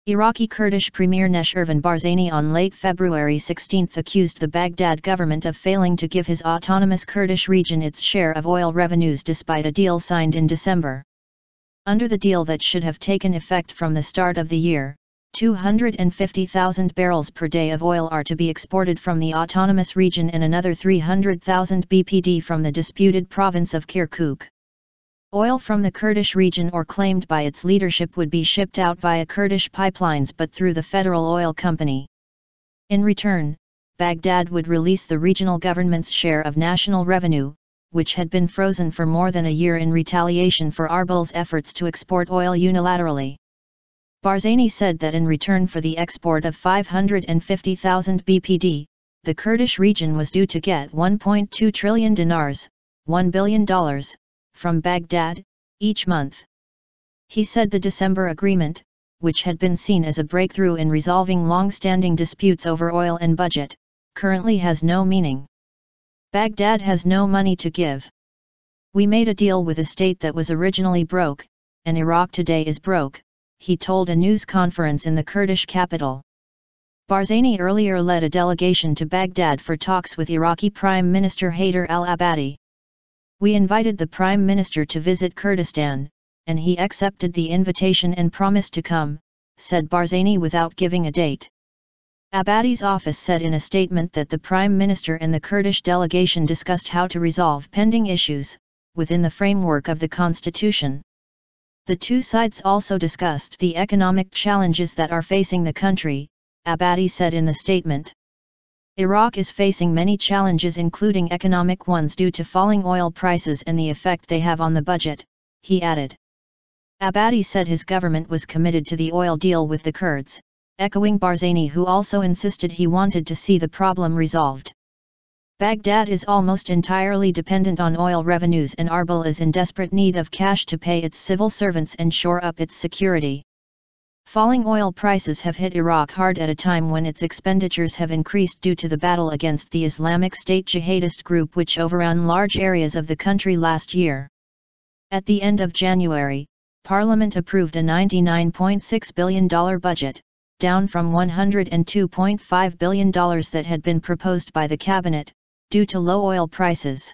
Iraqi Kurdish Premier Nechirvan Barzani on late February 16 accused the Baghdad government of failing to give his autonomous Kurdish region its share of oil revenues despite a deal signed in December. Under the deal that should have taken effect from the start of the year, 250,000 barrels per day of oil are to be exported from the autonomous region and another 300,000 bpd from the disputed province of Kirkuk. Oil from the Kurdish region or claimed by its leadership would be shipped out via Kurdish pipelines but through the Federal Oil Company. In return, Baghdad would release the regional government's share of national revenue, which had been frozen for more than a year in retaliation for Arbil's efforts to export oil unilaterally. Barzani said that in return for the export of 550,000 bpd, the Kurdish region was due to get 1.2 trillion dinars, $1 billion, from Baghdad, each month. He said the December agreement, which had been seen as a breakthrough in resolving long-standing disputes over oil and budget, currently has no meaning. Baghdad has no money to give. We made a deal with a state that was originally broke, and Iraq today is broke, he told a news conference in the Kurdish capital. Barzani earlier led a delegation to Baghdad for talks with Iraqi Prime Minister Haider al-Abadi. We invited the Prime Minister to visit Kurdistan, and he accepted the invitation and promised to come, said Barzani without giving a date. Abadi's office said in a statement that the Prime Minister and the Kurdish delegation discussed how to resolve pending issues, within the framework of the constitution. The two sides also discussed the economic challenges that are facing the country, Abadi said in the statement. Iraq is facing many challenges including economic ones due to falling oil prices and the effect they have on the budget, he added. Abadi said his government was committed to the oil deal with the Kurds, echoing Barzani, who also insisted he wanted to see the problem resolved. Baghdad is almost entirely dependent on oil revenues and Arbil is in desperate need of cash to pay its civil servants and shore up its security. Falling oil prices have hit Iraq hard at a time when its expenditures have increased due to the battle against the Islamic State jihadist group which overran large areas of the country last year. At the end of January, Parliament approved a $99.6 billion budget, down from $102.5 billion that had been proposed by the cabinet, due to low oil prices.